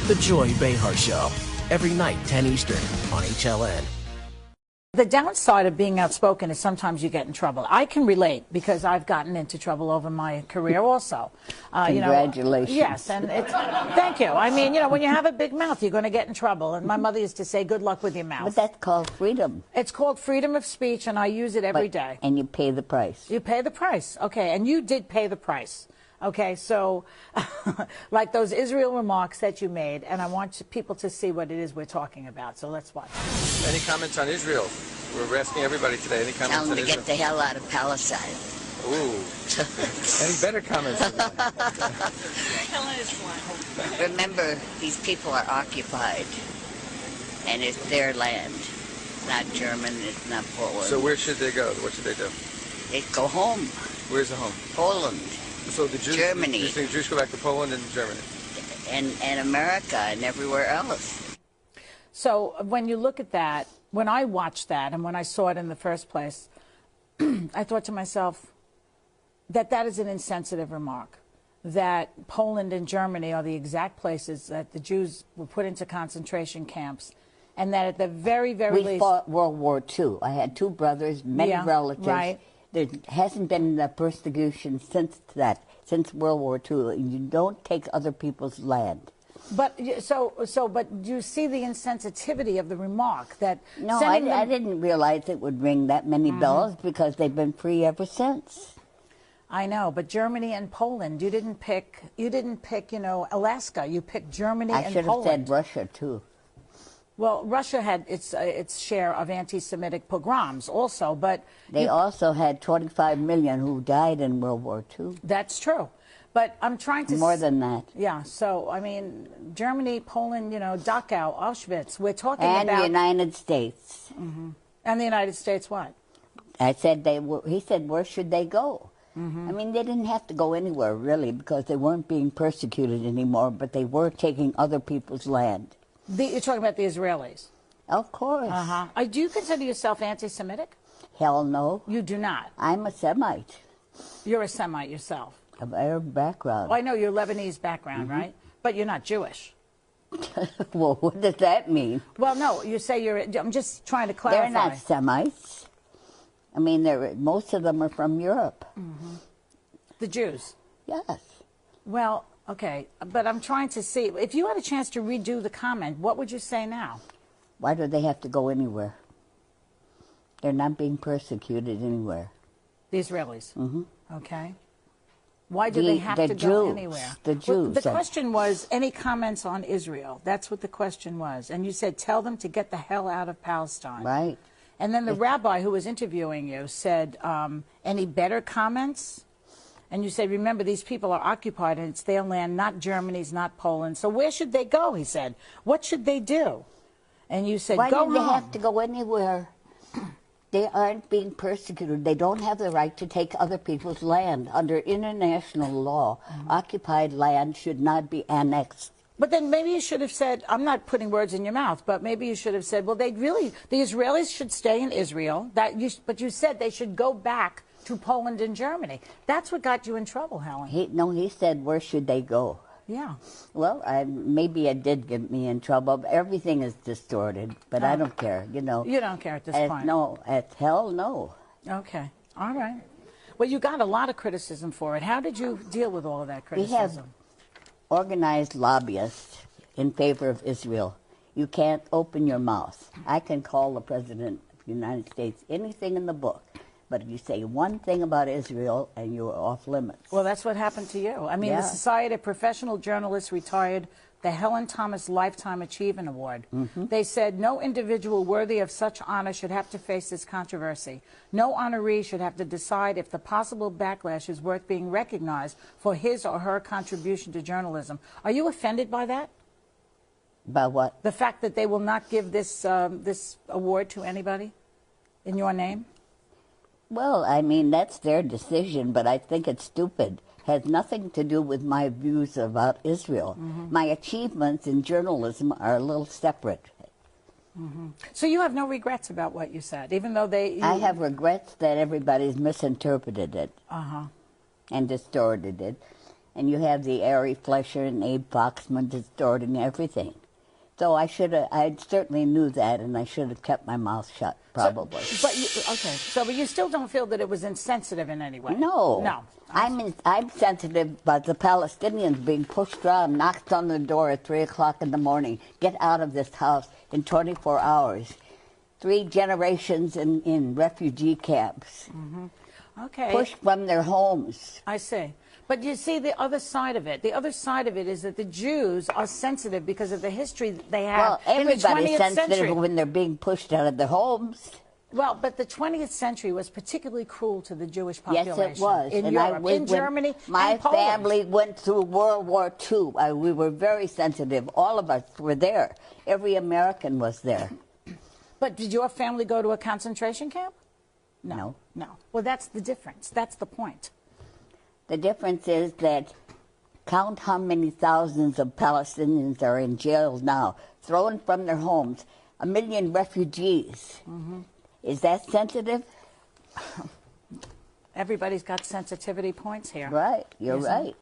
The Joy Behar Show, every night, 10 Eastern, on HLN. The downside of being outspoken is sometimes you get in trouble. I can relate because I've gotten into trouble over my career also. Congratulations. Yes, and it's, thank you. I mean, when you have a big mouth, you're going to get in trouble. And my mother used to say, good luck with your mouth. But that's called freedom. It's called freedom of speech, and I use it every day. And you pay the price. You pay the price. Okay, and you did pay the price. Okay, so like those Israel remarks that you made, and I want people to see what it is we're talking about. So let's watch. Any comments on Israel? We're asking everybody today. Any comments Tell them on to Israel? get the hell out of Palestine. Ooh. Any better comments? Remember, these people are occupied, and it's their land. It's not German, it's not Poland. So where should they go? What should they do? They go home. Where's the home? Poland. So the Jews, Germany. You think Jews go back to Poland and Germany? And America and everywhere else. So when you look at that, when I watched that and when I saw it in the first place, I thought to myself that that is an insensitive remark, that Poland and Germany are the exact places that the Jews were put into concentration camps, and that at the very, very least... We fought World War II. I had two brothers, many relatives. Right. There hasn't been the persecution since World War II. You don't take other people's land. But but do you see the insensitivity of the remark that? No, I didn't realize it would ring that many bells because they've been free ever since. I know, but Germany and Poland, you didn't pick, Alaska. You picked Germany and Poland. I should have said Russia too. Well, Russia had its share of anti-Semitic pogroms also, but they also had 25 million who died in World War II. That's true. But I'm trying to... More than that. Yeah, so, I mean, Germany, Poland, Dachau, Auschwitz, we're talking about... And the United States. And the United States what? I said he said, where should they go? I mean, they didn't have to go anywhere, really, because they weren't being persecuted anymore, but they were taking other people's land. You're talking about the Israelis? Of course. Do you consider yourself anti-Semitic? Hell no. You do not? I'm a Semite. You're a Semite yourself? Of Arab background. Well, I know you're Lebanese background, right? But you're not Jewish. Well, what does that mean? Well, no, you say I'm just trying to clarify. They're not Semites. I mean, most of them are from Europe. The Jews? Yes. Well, okay, but I'm trying to see, if you had a chance to redo the comment, what would you say now? Why do they have to go anywhere? They're not being persecuted anywhere. The Israelis? Okay. Why do they have to go anywhere? The Jews. Well, the question was, any comments on Israel? That's what the question was. And you said, tell them to get the hell out of Palestine. Right. And then the rabbi who was interviewing you said, any better comments? And you said, remember, these people are occupied and it's their land, not Germany's, not Poland. So where should they go, he said. What should they do? And you said, go home. Why do they have to go anywhere? They aren't being persecuted. They don't have the right to take other people's land. Under international law, occupied land should not be annexed. But then maybe you should have said, I'm not putting words in your mouth, but maybe you should have said, well, the Israelis should stay in Israel, but you said they should go back to Poland and Germany. That's what got you in trouble, Helen. He said, where should they go? Yeah. Well, maybe it did get me in trouble. Everything is distorted, but I don't care, You don't care at this point? No, at hell, no. Okay. All right. Well, you got a lot of criticism for it. How did you deal with all of that criticism? We have organized lobbyists in favor of Israel. You can't open your mouth. I can call the President of the United States anything in the book. But if you say one thing about Israel, and you're off limits. Well, that's what happened to you. I mean, the Society of Professional Journalists retired the Helen Thomas Lifetime Achievement Award. They said no individual worthy of such honor should have to face this controversy. No honoree should have to decide if the possible backlash is worth being recognized for his or her contribution to journalism. Are you offended by that? By what? The fact that they will not give this award to anybody in your name? Well, I mean, that's their decision, but I think it's stupid. Has nothing to do with my views about Israel. My achievements in journalism are a little separate. So you have no regrets about what you said, even though I have regrets that everybody's misinterpreted it and distorted it. and you have the Ari Fleischer and Abe Foxman distorting everything. So I certainly knew that, and I should have kept my mouth shut, probably. But you still don't feel that it was insensitive in any way? No. No. I'm sensitive about the Palestinians being pushed around, knocked on the door at 3 o'clock in the morning. Get out of this house in 24 hours. 3 generations in refugee camps. Okay. Pushed from their homes. I see. But you see the other side of it. The other side of it is that the Jews are sensitive because of the history that they have in the 20th everybody's sensitive century. when they're being pushed out of their homes. Well, but the 20th century was particularly cruel to the Jewish population. Yes, it was. In and Europe, in Germany, my Poland. family went through World War II. We were very sensitive. All of us were there. Every American was there. But did your family go to a concentration camp? No. No. Well, that's the difference. That's the point. The difference is that count how many thousands of Palestinians are in jail now, thrown from their homes. 1 million refugees. Is that sensitive? Everybody's got sensitivity points here. Right. You're right.